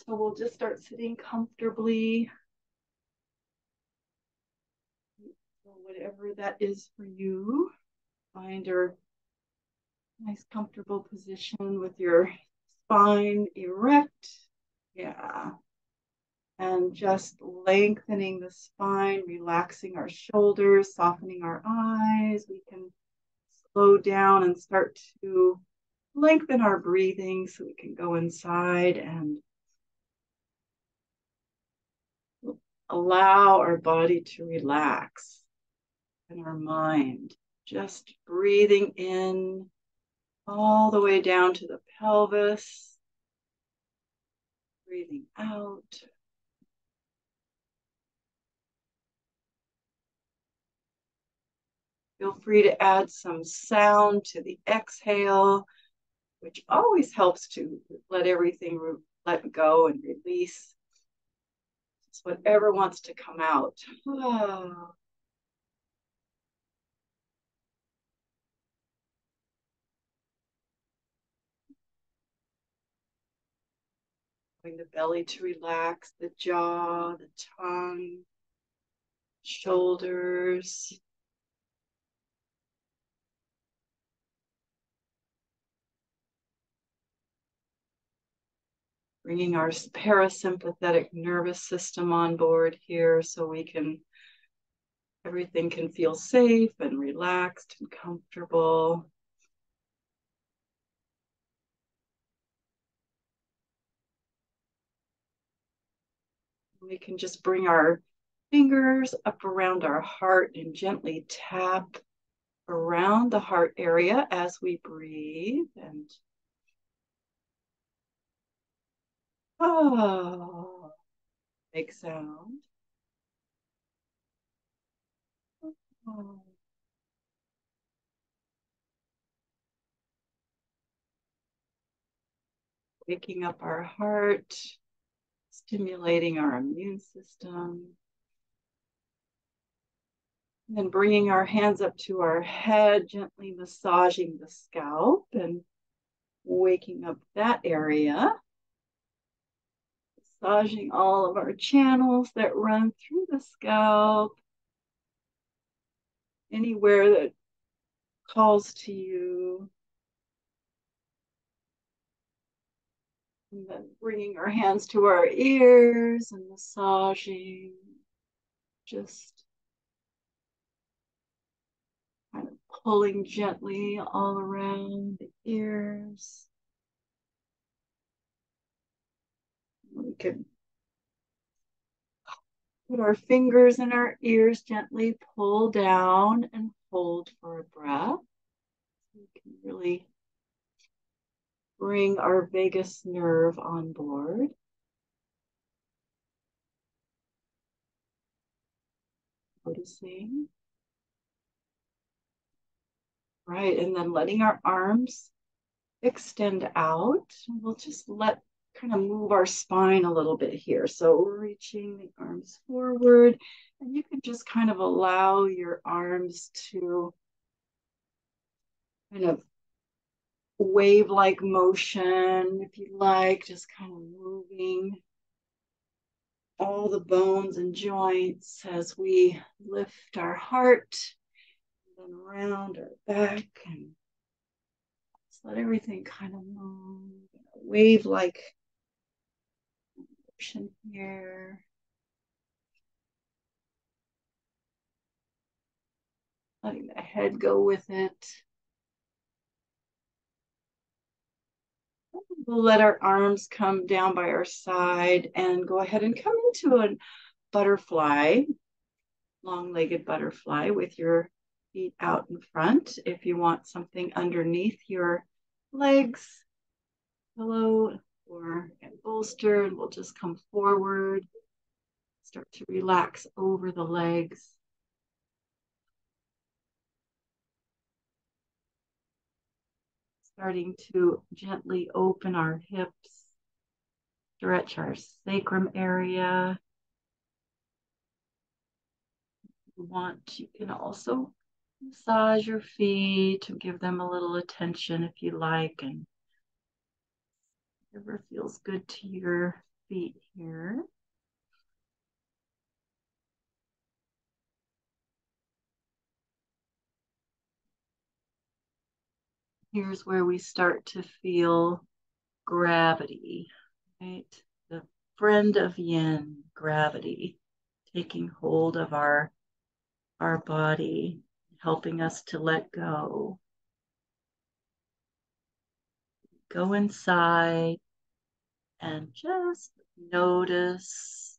So we'll just start sitting comfortably. So whatever that is for you, find your nice comfortable position with your spine erect. Yeah. And just lengthening the spine, relaxing our shoulders, softening our eyes. We can slow down and start to lengthen our breathing so we can go inside and allow our body to relax and our mind. Just breathing in all the way down to the pelvis, breathing out. Feel free to add some sound to the exhale, which always helps to let everything let go and release. It's whatever wants to come out. Allowing the belly to relax, the jaw, the tongue, shoulders. Bringing our parasympathetic nervous system on board here so everything can feel safe and relaxed and comfortable. We can just bring our fingers up around our heart and gently tap around the heart area as we breathe. And big sound. Waking up our heart, stimulating our immune system. And then bringing our hands up to our head, gently massaging the scalp and waking up that area. Massaging all of our channels that run through the scalp. Anywhere that calls to you. And then bringing our hands to our ears and massaging. Just kind of pulling gently all around the ears. We can put our fingers in our ears, gently pull down and hold for a breath. We can really bring our vagus nerve on board. Noticing. Right, and then letting our arms extend out. We'll just kind of move our spine a little bit here. So reaching the arms forward, and you can just kind of allow your arms to kind of wave-like motion, if you like, just kind of moving all the bones and joints as we lift our heart and then around our back and just let everything kind of move, wave-like motion here. Letting the head go with it. We'll let our arms come down by our side and go ahead and come into a butterfly, long-legged butterfly with your feet out in front. If you want something underneath your legs, pillow or a bolster, and we'll just come forward, start to relax over the legs. Starting to gently open our hips, stretch our sacrum area. If you want, you can also massage your feet and give them a little attention if you like, and whatever feels good to your feet here. Here's where we start to feel gravity, right? The friend of yin, gravity, taking hold of our body, helping us to let go. Go inside and just notice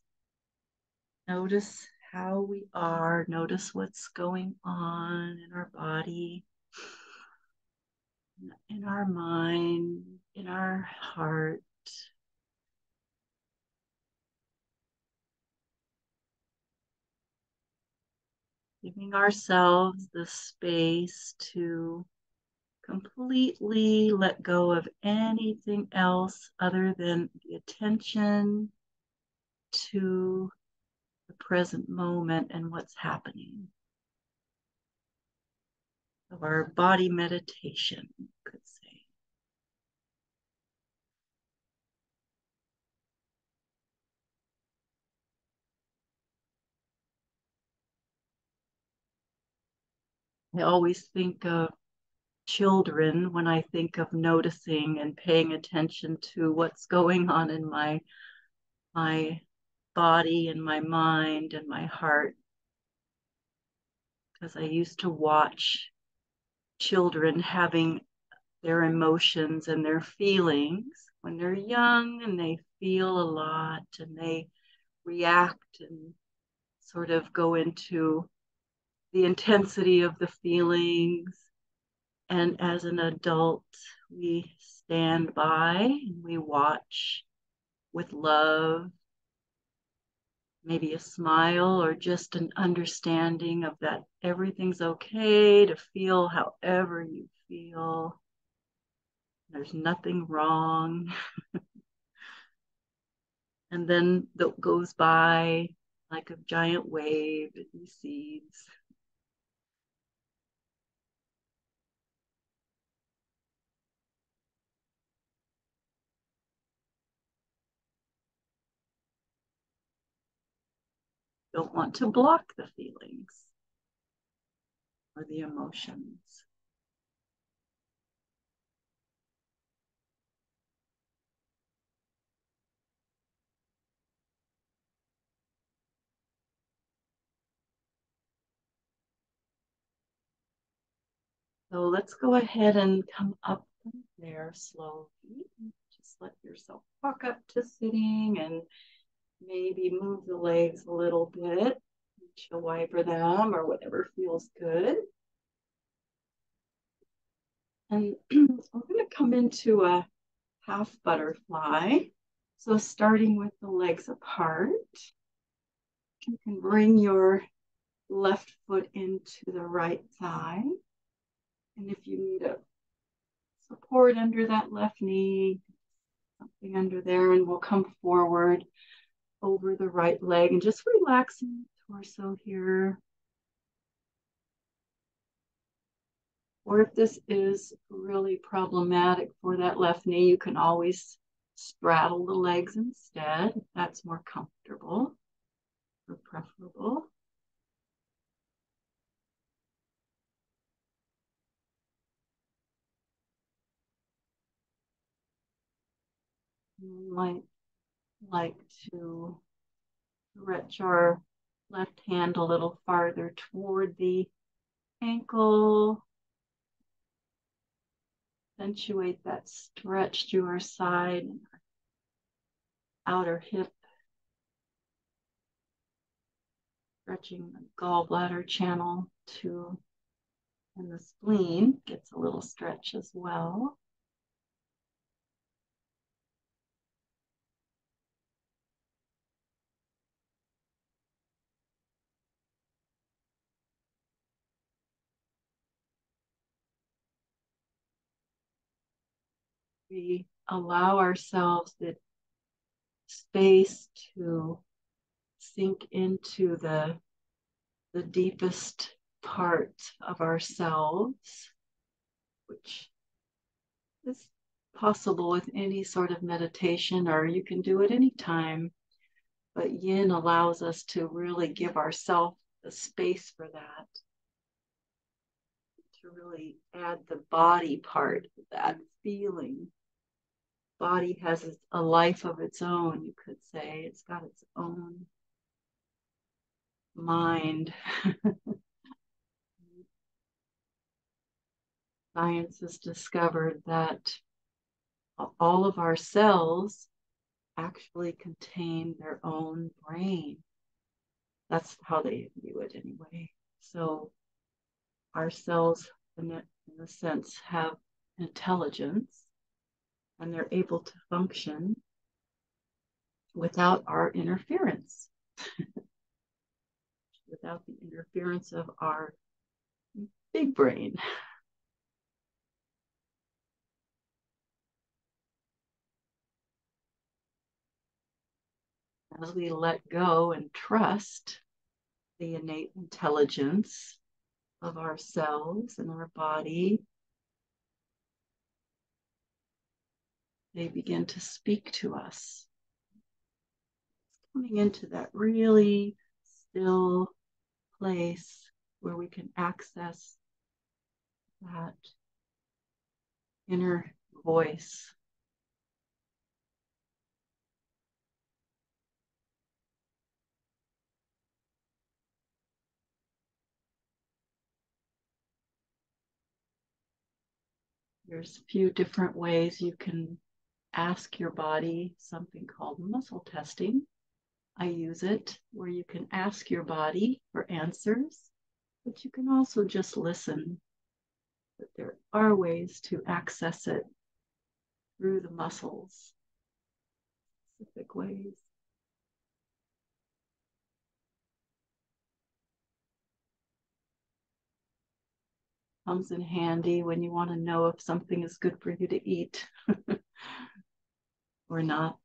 how we are, notice what's going on in our body, in our mind, in our heart. Giving ourselves the space to completely let go of anything else other than the attention to the present moment and what's happening. Of our body meditation, you could say. I always think of children when I think of noticing and paying attention to what's going on in my body and my mind and my heart. Because I used to watch children having their emotions and their feelings when they're young, and they feel a lot and they react and sort of go into the intensity of the feelings. And as an adult, we stand by and we watch with love, maybe a smile or just an understanding of that everything's okay to feel however you feel. There's nothing wrong. And then that goes by like a giant wave, it recedes. Don't want to block the feelings or the emotions. So let's go ahead and come up from there slowly. Just let yourself walk up to sitting and maybe move the legs a little bit. Chill wiper them or whatever feels good. And we're going to come into a half butterfly. So starting with the legs apart, you can bring your left foot into the right thigh. And if you need a support under that left knee, something under there, and we'll come forward over the right leg and just relaxing the torso here. Or if this is really problematic for that left knee, you can always straddle the legs instead, if that's more comfortable or preferable. You might like to stretch our left hand a little farther toward the ankle. Accentuate that stretch to our side and our outer hip. Stretching the gallbladder channel too. And the spleen gets a little stretch as well. We allow ourselves the space to sink into the deepest part of ourselves, which is possible with any sort of meditation, or you can do it anytime. But yin allows us to really give ourselves the space for that, to really add the body part of that feeling. Body has a life of its own, you could say. It's got its own mind. Science has discovered that all of our cells actually contain their own brain. That's how they view it anyway. So our cells, in a sense, have intelligence, and they're able to function without our interference, without the interference of our big brain. As we let go and trust the innate intelligence of our cells and our body, they begin to speak to us. Coming into that really still place where we can access that inner voice. There's a few different ways you can ask your body, something called muscle testing. I use it where you can ask your body for answers, but you can also just listen. But there are ways to access it through the muscles, specific ways. Comes in handy when you want to know if something is good for you to eat or not.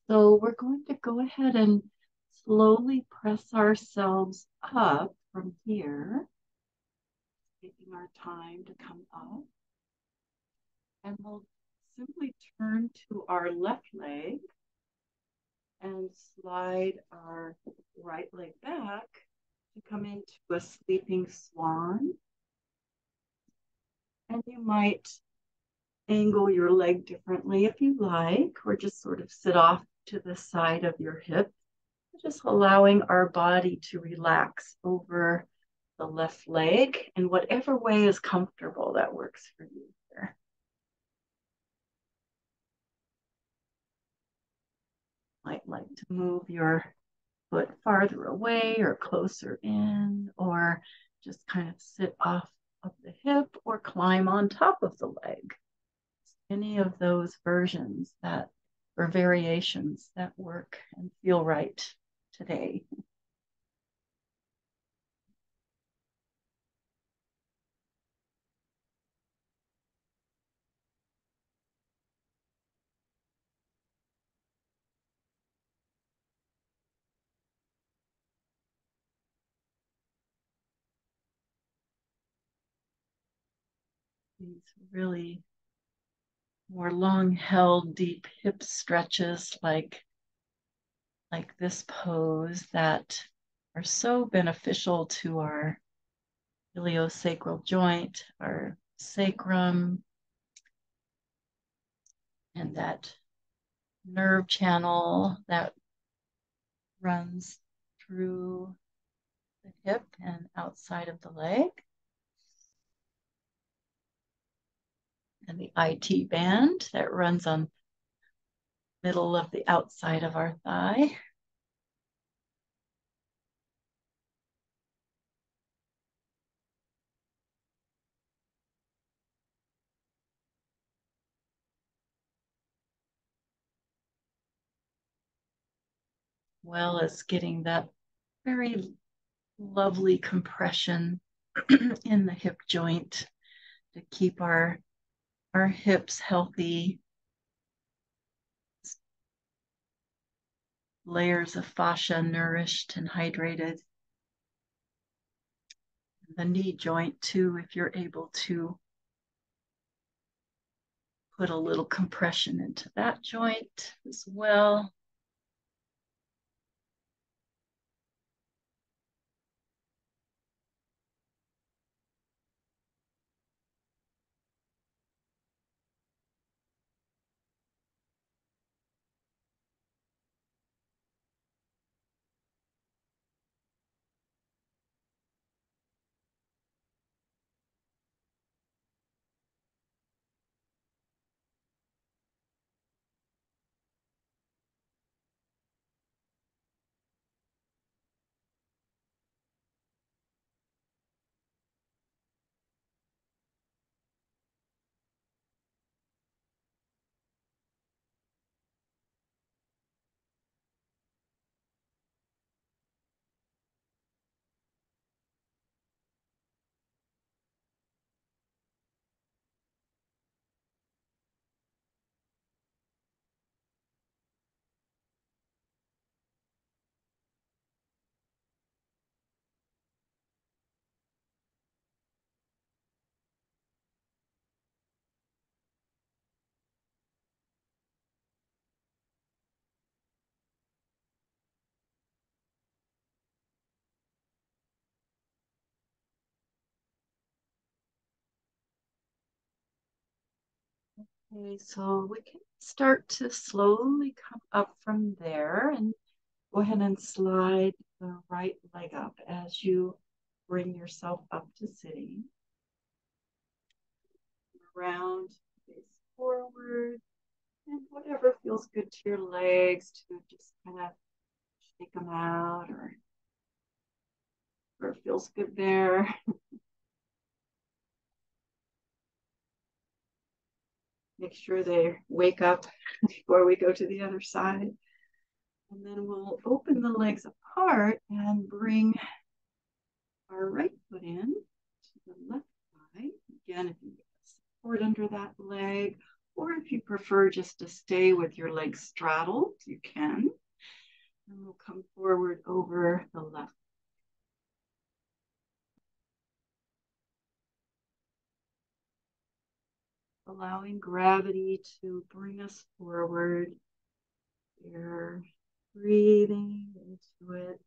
So we're going to go ahead and slowly press ourselves up from here, taking our time to come up. And we'll simply turn to our left leg and slide our right leg back to come into a sleeping swan. And you might angle your leg differently if you like, or just sort of sit off to the side of your hip, just allowing our body to relax over the left leg in whatever way is comfortable that works for you here. Might like to move your foot farther away or closer in, or just kind of sit off of the hip or climb on top of the leg. Any of those versions that or variations that work and feel right today. These really more long held deep hip stretches like this pose that are so beneficial to our iliosacral joint, our sacrum, and that nerve channel that runs through the hip and outside of the leg. And the IT band that runs on middle of the outside of our thigh. Well as getting that very lovely compression in the hip joint to keep our hips healthy. Layers of fascia nourished and hydrated. The knee joint too, if you're able to put a little compression into that joint as well. Okay, so we can start to slowly come up from there and go ahead and slide the right leg up as you bring yourself up to sitting. Around, face forward, and whatever feels good to your legs to just kind of shake them out or it feels good there. Make sure they wake up before we go to the other side. And then we'll open the legs apart and bring our right foot in to the left thigh. Again, if you get support under that leg, or if you prefer just to stay with your legs straddled, you can. And we'll come forward over the left. Allowing gravity to bring us forward. You're breathing into it.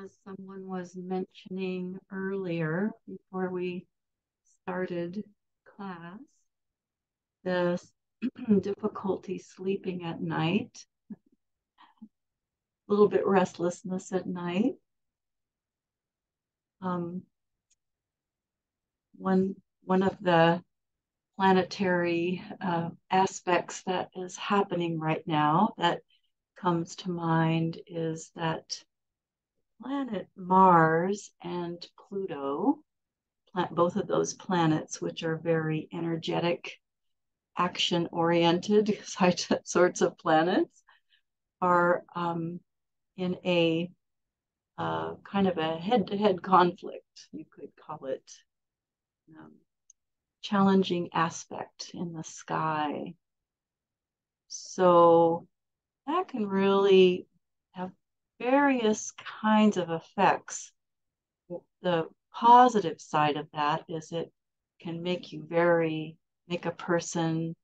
As someone was mentioning earlier, before we started class, the difficulty sleeping at night, a little bit restlessness at night. One of the planetary aspects that is happening right now that comes to mind is that planet Mars and Pluto, both of those planets, which are very energetic, action-oriented sorts of planets, are in a kind of a head-to-head conflict, you could call it, challenging aspect in the sky. So that can really have various kinds of effects. The positive side of that is it can make a person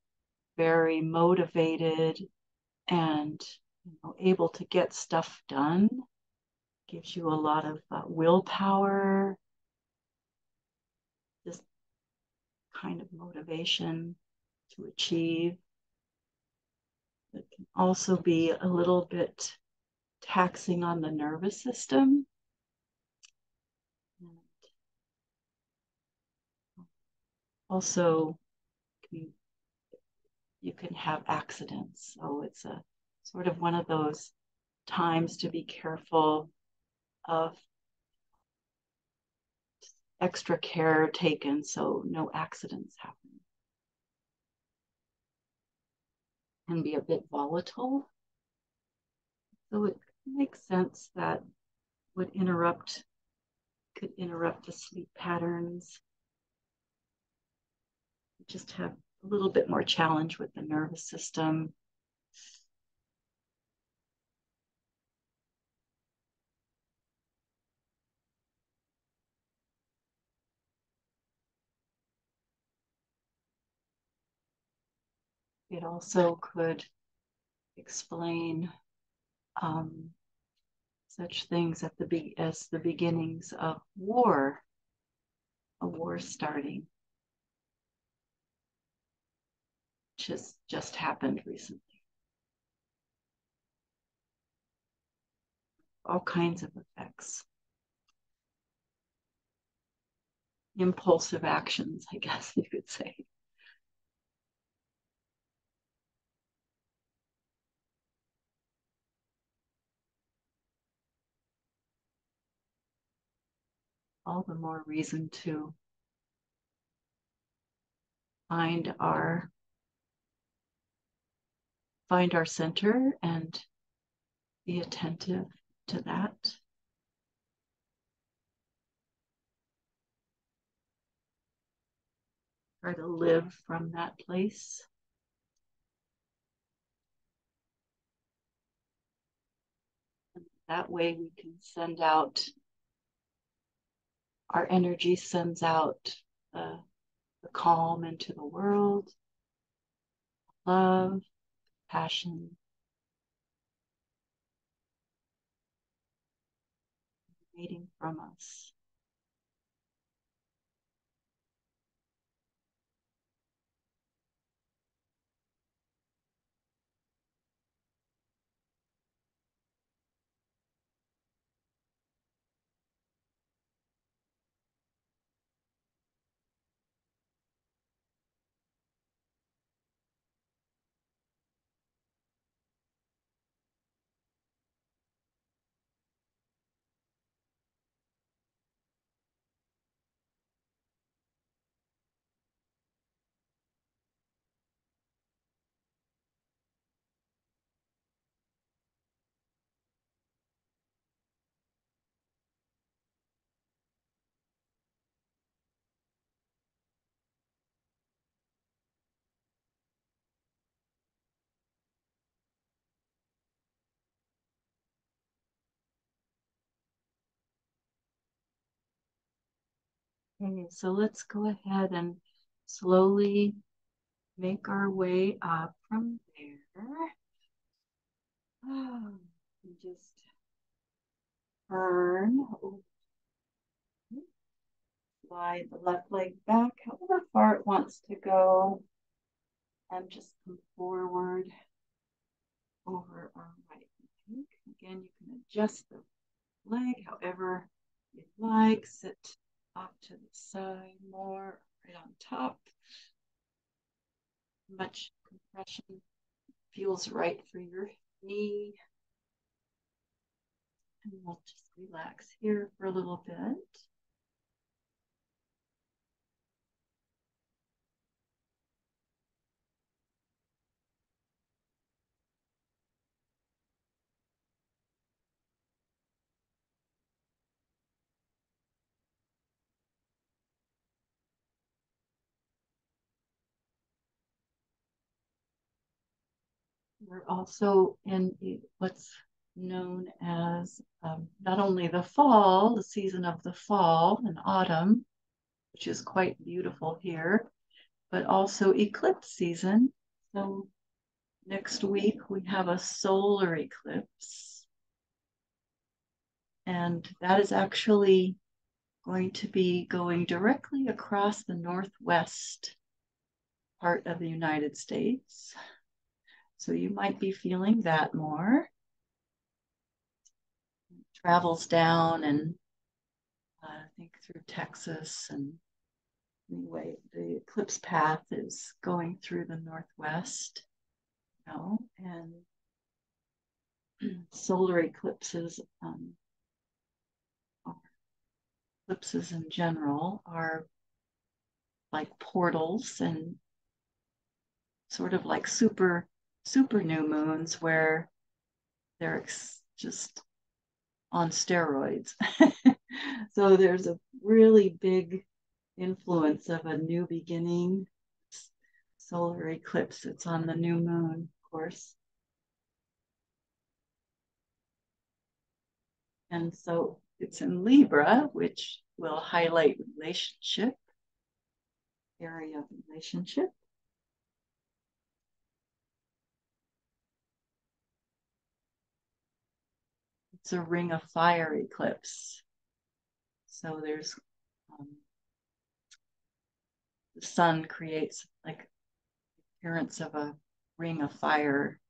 very motivated and able to get stuff done. Gives you a lot of willpower, this kind of motivation to achieve. It can also be a little bit taxing on the nervous system. And also, you can have accidents. So it's a sort of one of those times to be careful of extra care taken so no accidents happen. Can be a bit volatile. So it makes sense that could interrupt the sleep patterns. Just have a little bit more challenge with the nervous system. It also could explain such things as the beginnings of a war starting, which has just happened recently. All kinds of effects. Impulsive actions, I guess you could say. All the more reason to find our center and be attentive to that. Try to live from that place. And that way we can send out, our energy sends out the calm into the world, love, passion, waiting from us. Okay, so let's go ahead and slowly make our way up from there. Just turn, slide the left leg back, however far it wants to go, and just come forward over our right leg. Again, you can adjust the leg however you'd like. Sit off to the side more, right on top. Much compression feels right for your knee. And we'll just relax here for a little bit. We're also in what's known as not only the fall, the season of the fall and autumn, which is quite beautiful here, but also eclipse season. So next week we have a solar eclipse. And that is actually going to be going directly across the northwest part of the United States. So you might be feeling that more. It travels down and I think through Texas. And anyway, the eclipse path is going through the northwest, you know, and solar eclipses eclipses in general are like portals and sort of like super new moons where they're just on steroids. So there's a really big influence of a new beginning. Solar eclipse, it's on the new moon, of course. And so it's in Libra, which will highlight relationship, area of relationship. It's a ring of fire eclipse. So there's the sun creates like appearance of a ring of fire.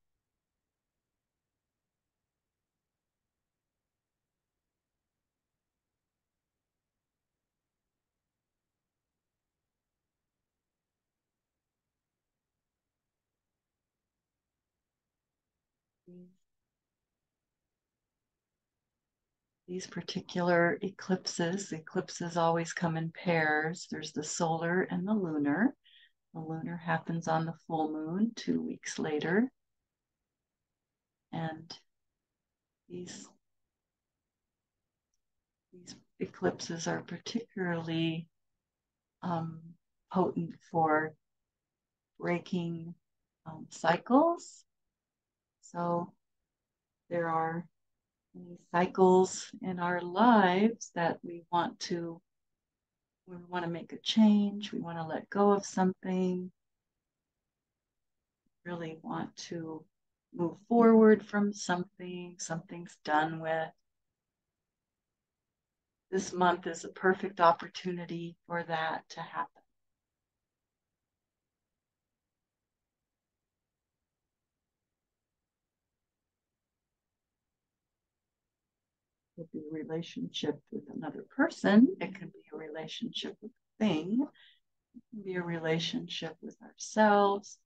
These particular eclipses always come in pairs. There's the solar and the lunar. The lunar happens on the full moon 2 weeks later. And these eclipses are particularly potent for breaking cycles. So there are many cycles in our lives that we want to make a change, we want to let go of something, really want to move forward from something's done with. This month is a perfect opportunity for that to happen. It could be a relationship with another person. It can be a relationship with a thing. It can be a relationship with ourselves.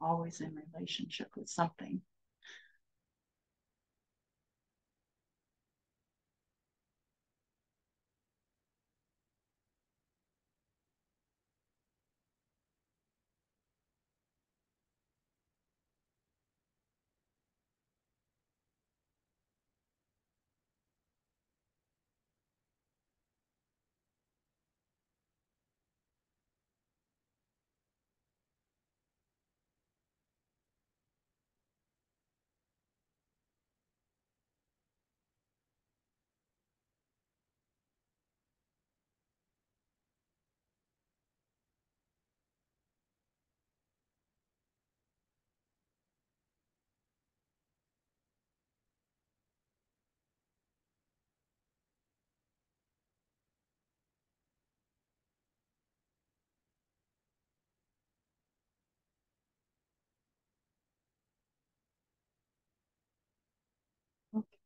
Always in relationship with something.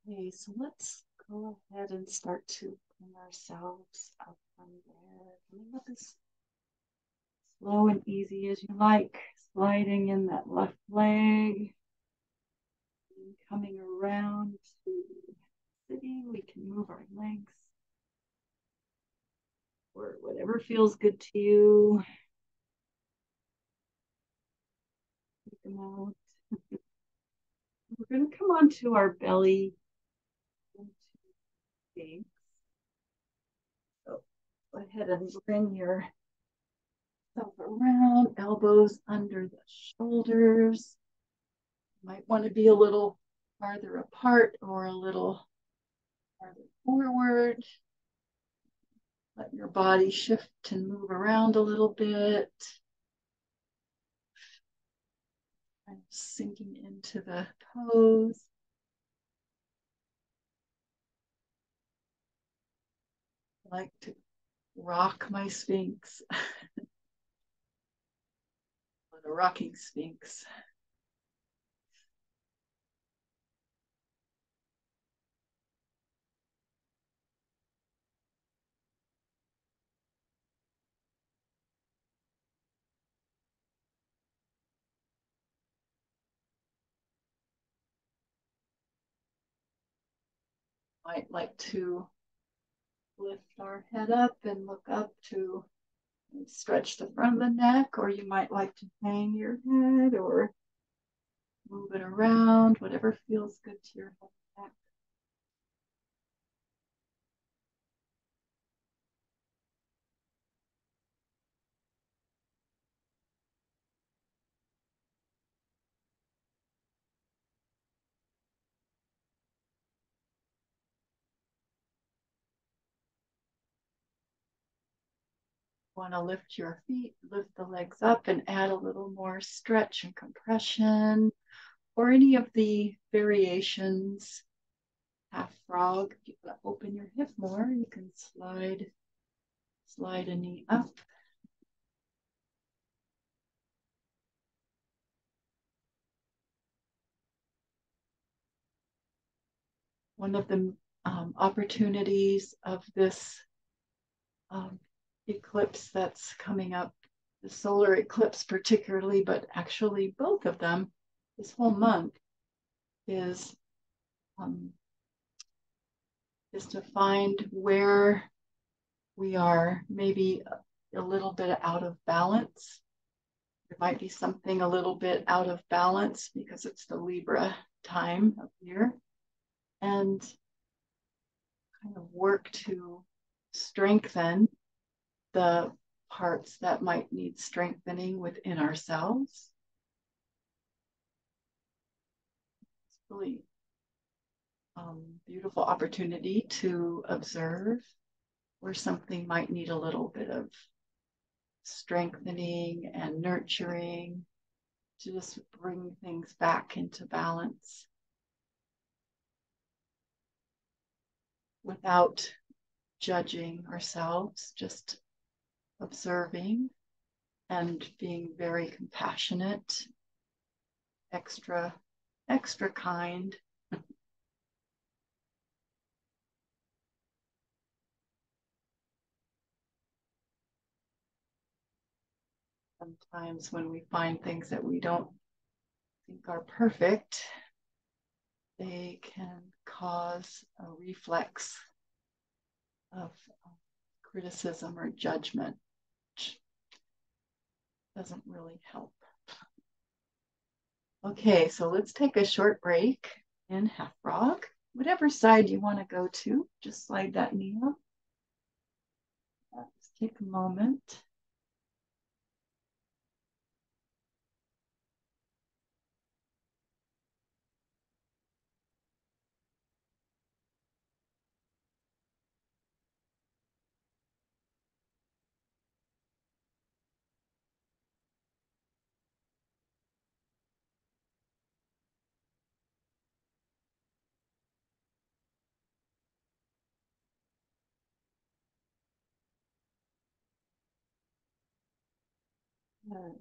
Okay, so let's go ahead and start to bring ourselves up from there. Coming up as slow and easy as you like, sliding in that left leg, and coming around to sitting. We can move our legs or whatever feels good to you. Take them out. We're going to come onto our belly. Sphinx. So go ahead and bring yourself around, elbows under the shoulders. You might want to be a little farther apart or a little farther forward. Let your body shift and move around a little bit. Kind of sinking into the pose. I like to rock my Sphinx. The rocking Sphinx. might like to lift our head up and look up to stretch the front of the neck, or you might like to hang your head or move it around, whatever feels good to your head and neck. Want to lift your feet, lift the legs up, and add a little more stretch and compression, or any of the variations. Half frog, if you want to open your hip more, you can slide a knee up. One of the opportunities of this eclipse that's coming up, the solar eclipse particularly, but actually both of them this whole month, is to find where we are maybe a little bit out of balance. There might be something a little bit out of balance because it's the Libra time of year, and kind of work to strengthen the parts that might need strengthening within ourselves. It's really beautiful opportunity to observe where something might need a little bit of strengthening and nurturing to just bring things back into balance without judging ourselves, just observing and being very compassionate, extra kind. Sometimes when we find things that we don't think are perfect, they can cause a reflex of criticism or judgment, which doesn't really help. Okay, so let's take a short break in half frog. Whatever side you want to go to, just slide that knee up. Let's take a moment.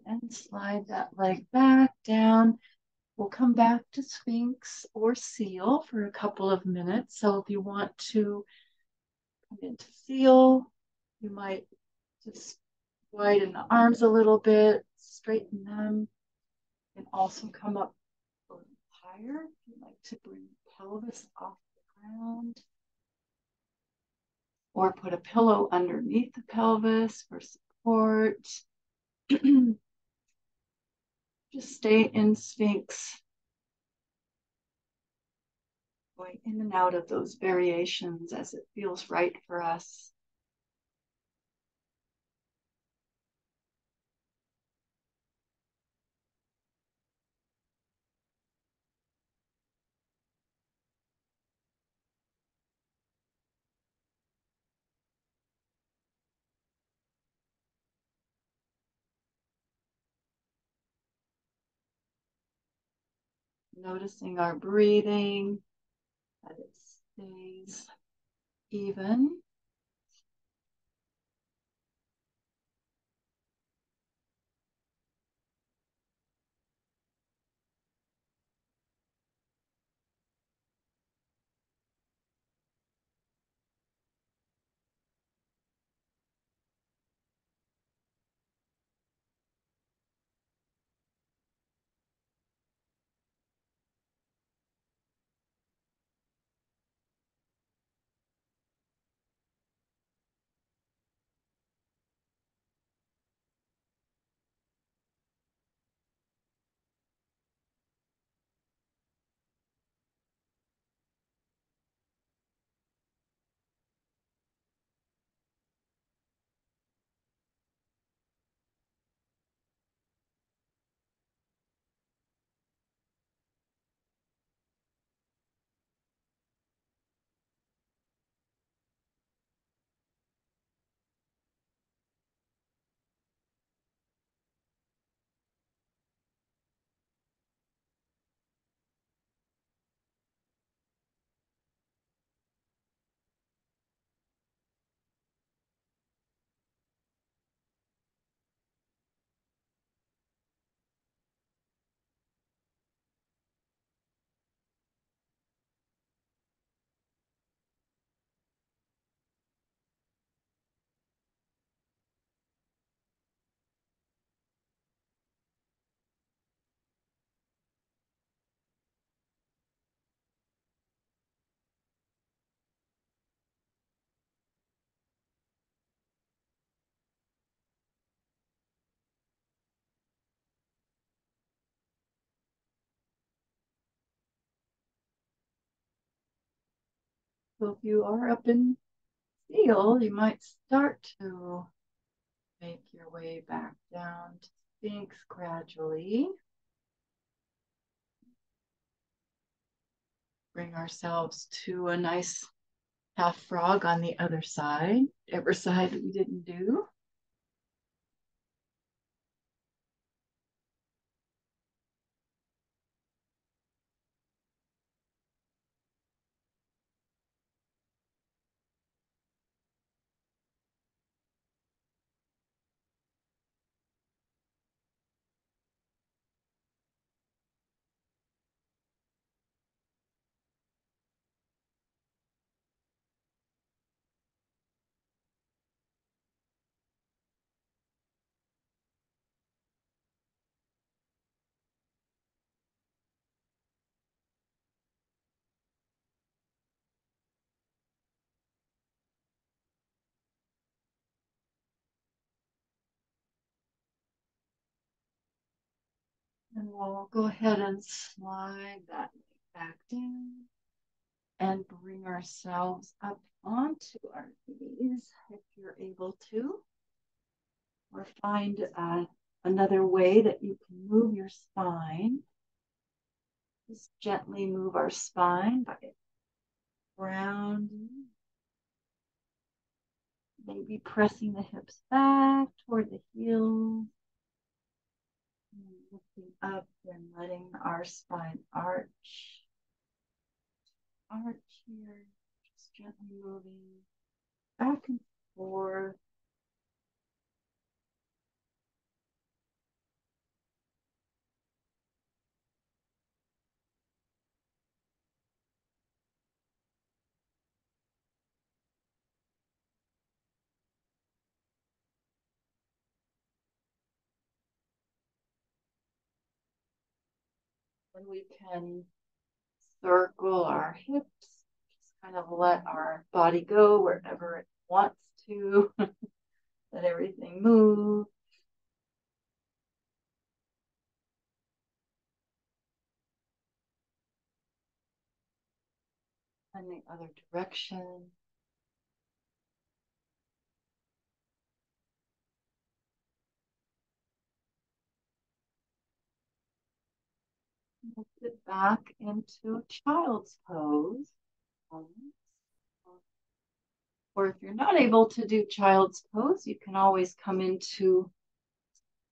And slide that leg back down. We'll come back to Sphinx or Seal for a couple of minutes. So if you want to come into Seal, you might just widen the arms a little bit, straighten them, and also come up a little higher. If you like to bring the pelvis off the ground, or put a pillow underneath the pelvis for support. Just stay in Sphinx, going in and out of those variations as it feels right for us. Noticing our breathing, that it stays even. So if you are up in field, you might start to make your way back down to Sphinx gradually. Bring ourselves to a nice half frog on the other side, whichever side that we didn't do. And we'll go ahead and slide that back down and bring ourselves up onto our knees if you're able to. Or find another way that you can move your spine. Just gently move our spine by rounding, maybe pressing the hips back toward the heels, and lifting up and letting our spine arch here, just gently moving back and forth. And we can circle our hips, just kind of let our body go wherever it wants to. Let everything move. And the other direction. We'll sit back into child's pose. Or if you're not able to do child's pose, you can always come into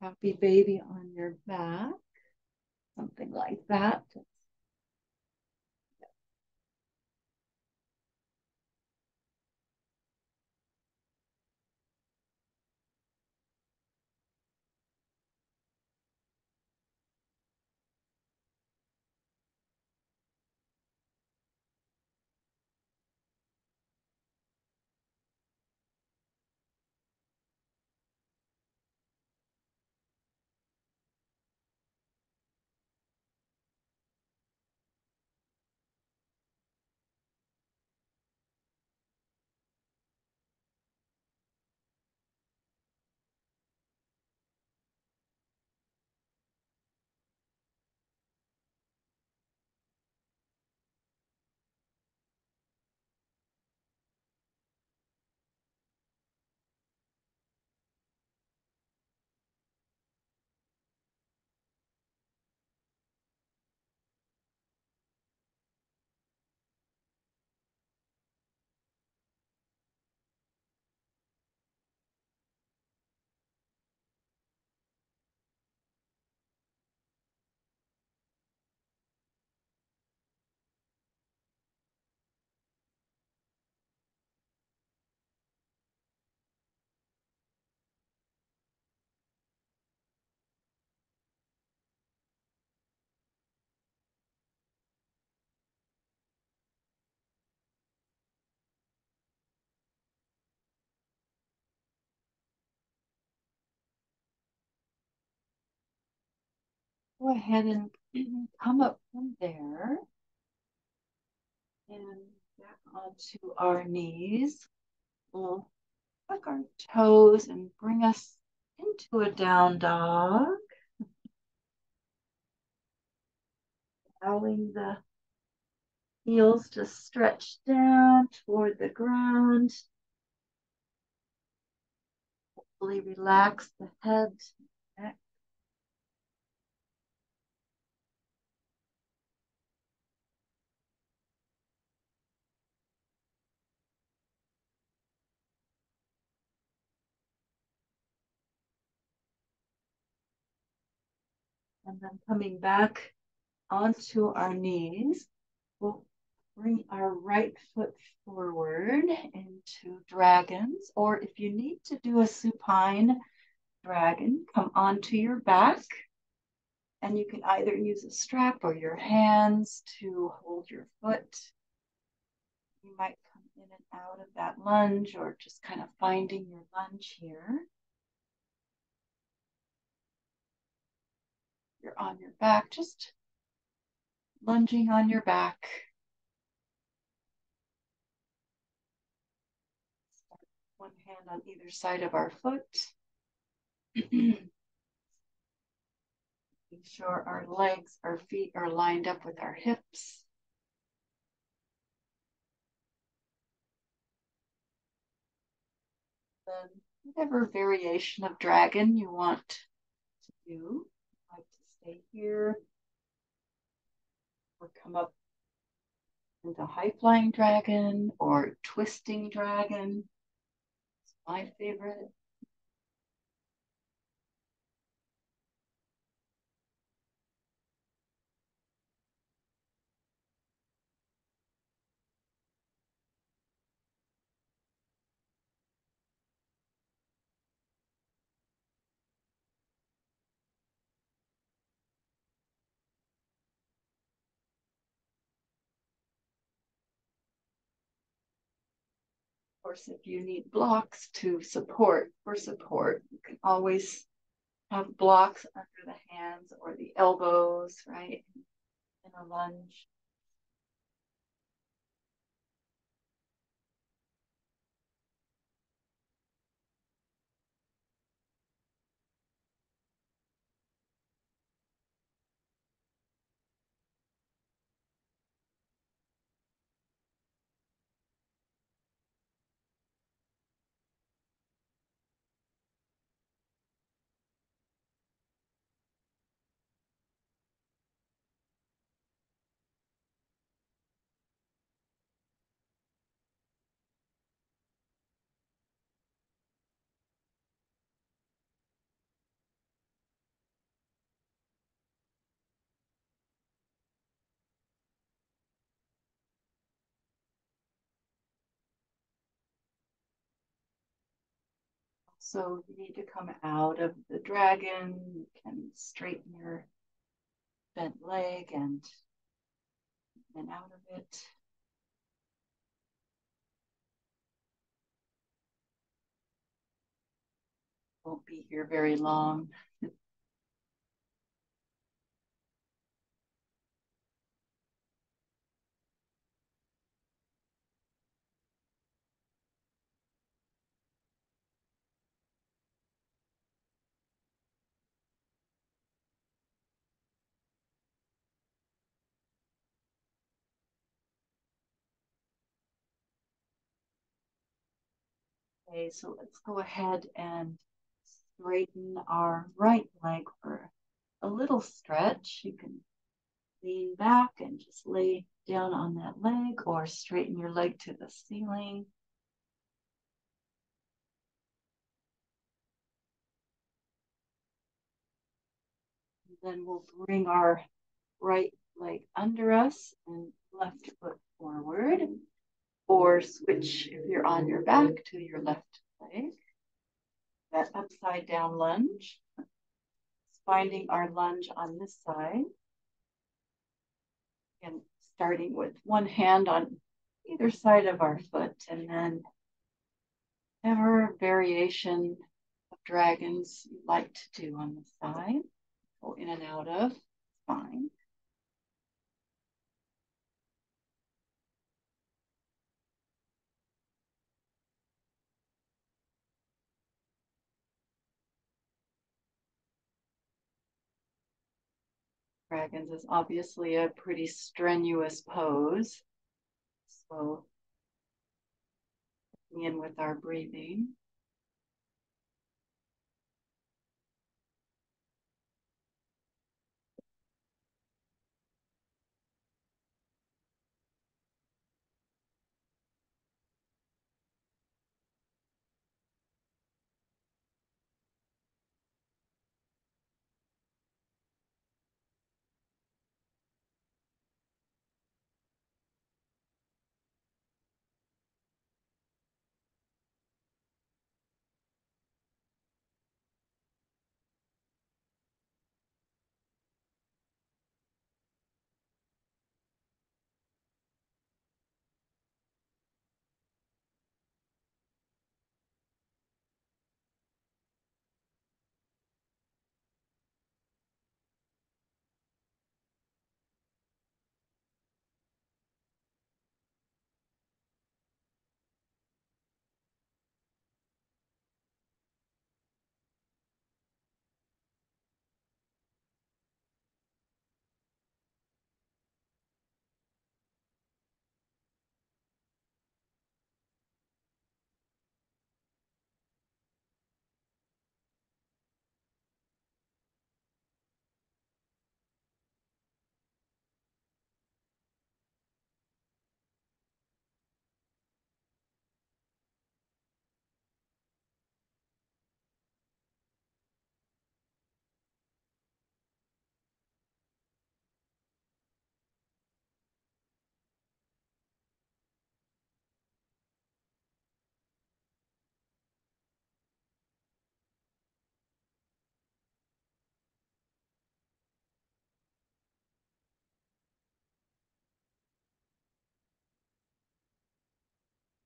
happy baby on your back, something like that. Go ahead and come up from there and back onto our knees. We'll tuck our toes and bring us into a down dog, allowing the Heels just stretch down toward the ground. Fully relax the head, neck. And then coming back onto our knees, we'll bring our right foot forward into dragons, or if you need to do a supine dragon, come onto your back, and you can either use a strap or your hands to hold your foot. You might come in and out of that lunge, or just kind of finding your lunge here. You're on your back, just lunging on your back. One hand on either side of our foot. Making sure our legs, our feet are lined up with our hips. Then whatever variation of dragon you want to do, like to stay here or come up into high flying dragon or twisting dragon. It's my favorite. Of course, if you need blocks to support, you can always have blocks under the hands or the elbows, right? In a lunge. So you need to come out of the dragon. You can straighten your bent leg and out of it. Won't be here very long. Okay, so let's go ahead and straighten our right leg for a little stretch. You can lean back and just lay down on that leg or straighten your leg to the ceiling. And then we'll bring our right leg under us and left foot forward, or switch if you're on your back to your left leg. That upside down lunge. Finding our lunge on this side. And starting with one hand on either side of our foot, and then whatever variation of dragons you like to do on the side. Go in and out of, fine. Dragons is obviously a pretty strenuous pose. So in with our breathing.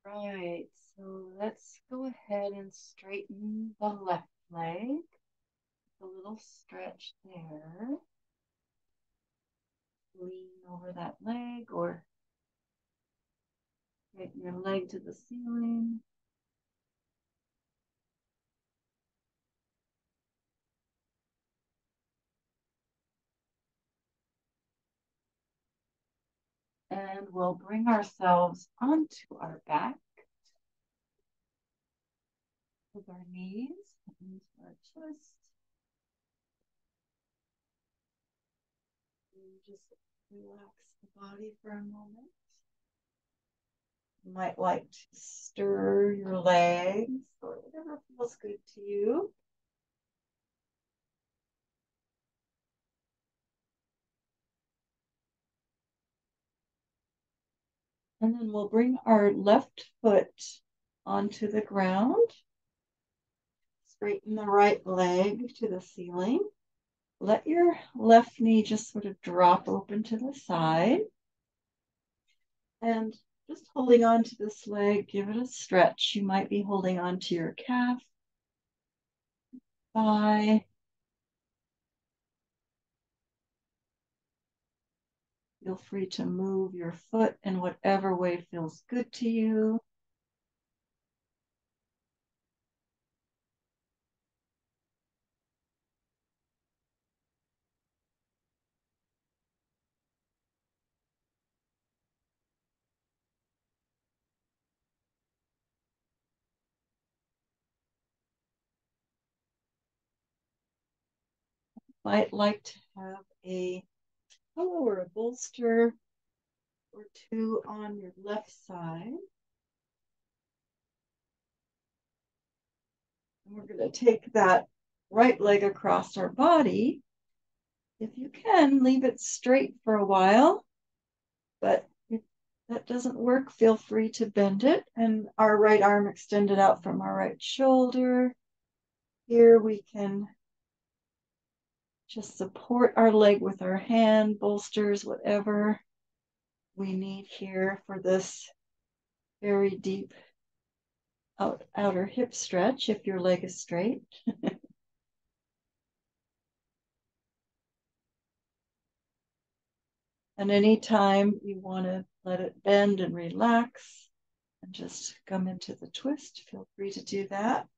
Right, so let's go ahead and straighten the left leg. A little stretch there. Lean over that leg or straighten your leg to the ceiling. And we'll bring ourselves onto our back with our knees into our chest. And just relax the body for a moment. You might like to stir your legs or whatever feels good to you. And then we'll bring our left foot onto the ground. Straighten the right leg to the ceiling. Let your left knee just sort of drop open to the side. And just holding on to this leg, give it a stretch. You might be holding on to your calf, thigh. Feel free to move your foot in whatever way feels good to you. Might like to have a pillow or a bolster or two on your left side. And we're going to take that right leg across our body. If you can, leave it straight for a while, but if that doesn't work, feel free to bend it. And our right arm extended out from our right shoulder. Here we can just support our leg with our hand, bolsters, whatever we need here for this very deep outer hip stretch if your leg is straight. And anytime you want to let it bend and relax and just come into the twist, feel free to do that.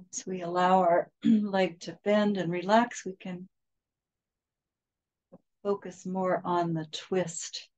Once we allow our leg to bend and relax, we can focus more on the twist.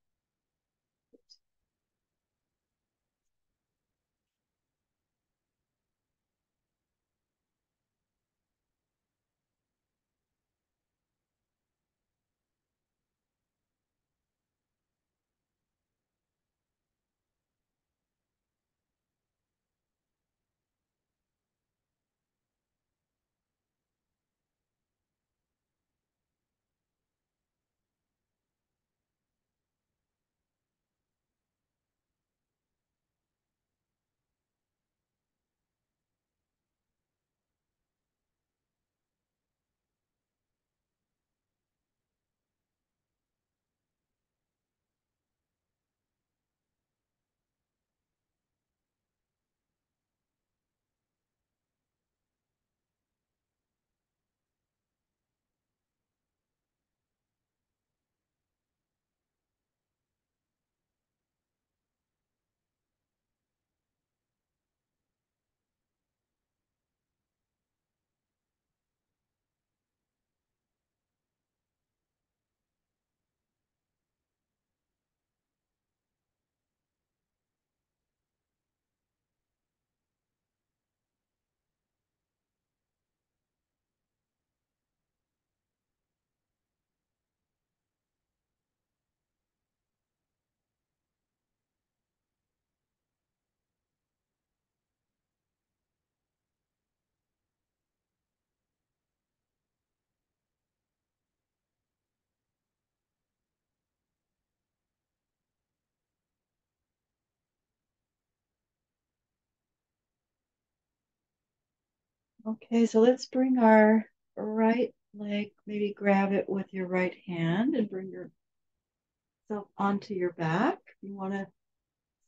Okay, so let's bring our right leg, maybe grab it with your right hand and bring yourself onto your back. You want to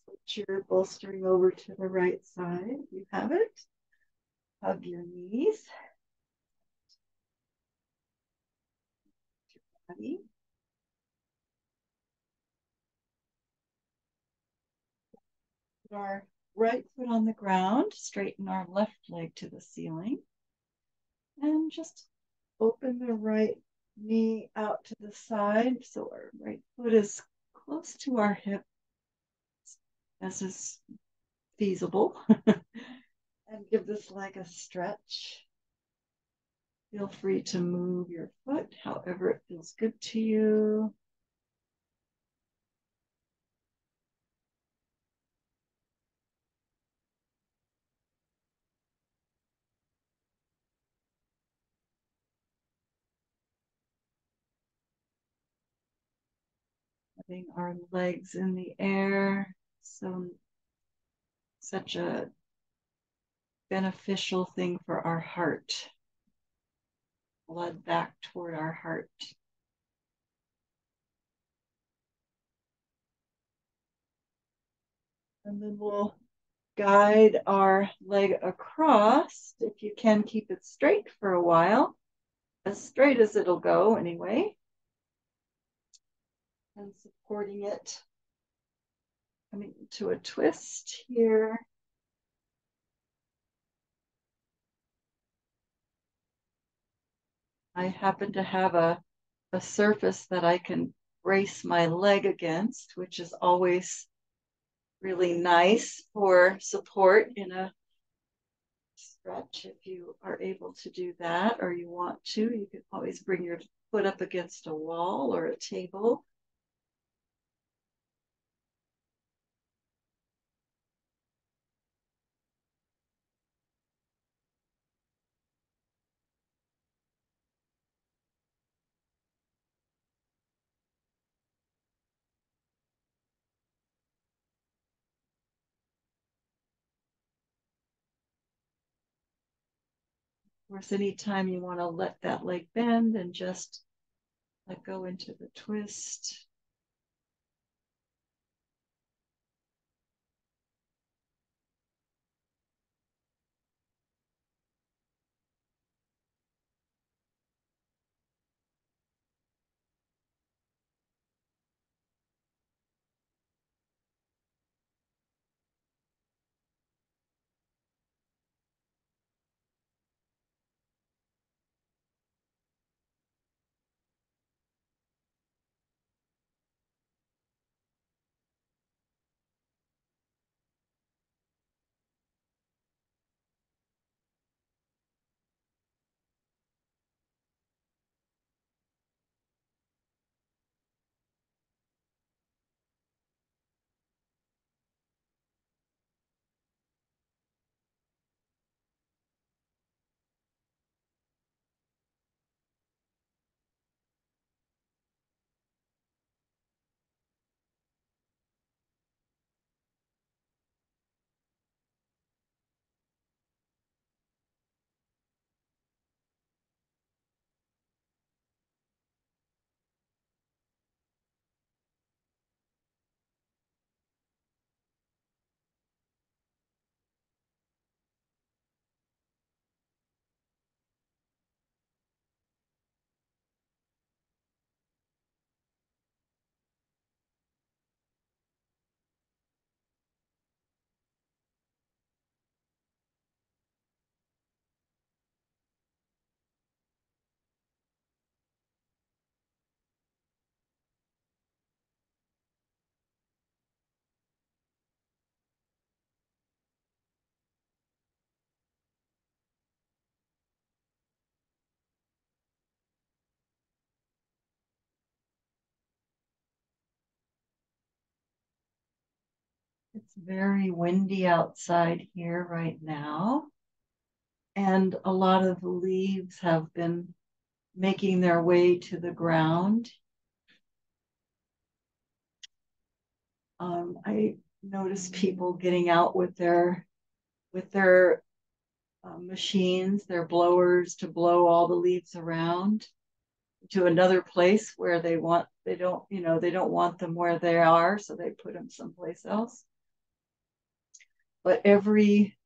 switch your bolstering over to the right side. You have it. Hug your knees. Your body. Put our right foot on the ground, straighten our left leg to the ceiling, and just open the right knee out to the side so our right foot is close to our hip as is feasible. And give this leg a stretch. Feel free to move your foot however it feels good to you. Having our legs in the air, such a beneficial thing for our heart. Blood back toward our heart. And then we'll guide our leg across. If you can, keep it straight for a while, as straight as it'll go anyway. And supporting it, coming to a twist here. I happen to have a surface that I can brace my leg against, which is always really nice for support in a stretch. If you are able to do that or you want to, you can always bring your foot up against a wall or a table. Of course, anytime you want to let that leg bend and just let go into the twist. very windy outside here right now. And a lot of the leaves have been making their way to the ground. I notice people getting out with their machines, their blowers to blow all the leaves around to another place where they don't want them where they are, so they put them someplace else. But every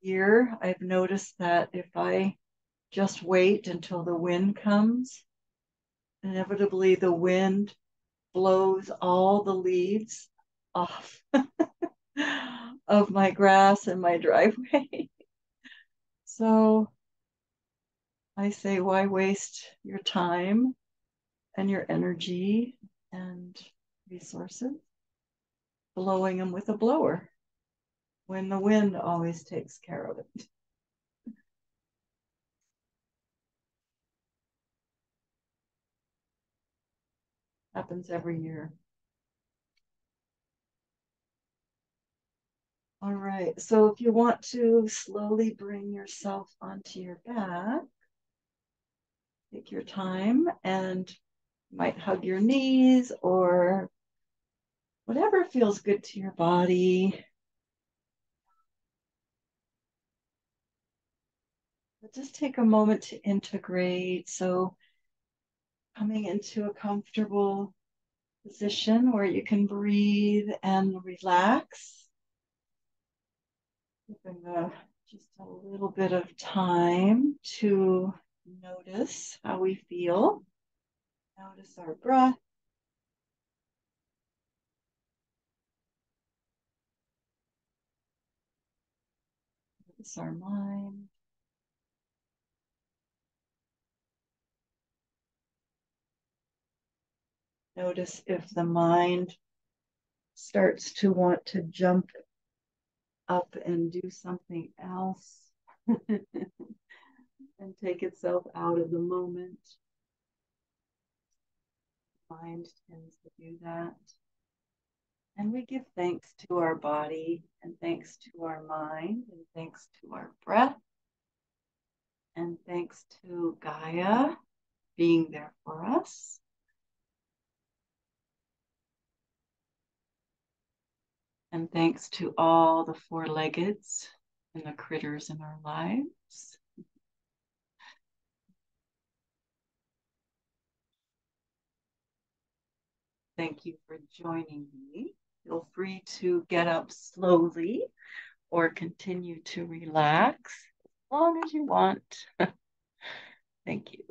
year I've noticed that if I just wait until the wind comes, inevitably the wind blows all the leaves off of my grass and my driveway. So I say, why waste your time and your energy and resources blowing them with a blower when the wind always takes care of it? Happens every year. All right, so if you want to slowly bring yourself onto your back, take your time and you might hug your knees or whatever feels good to your body. But just take a moment to integrate. So coming into a comfortable position where you can breathe and relax. Giving just a little bit of time to notice how we feel. Notice our breath. Notice our mind. Notice if the mind starts to want to jump up and do something else and take itself out of the moment. Mind tends to do that. And we give thanks to our body and thanks to our mind and thanks to our breath and thanks to Gaia being there for us. And thanks to all the four-leggeds and the critters in our lives. Thank you for joining me. Feel free to get up slowly or continue to relax as long as you want. Thank you.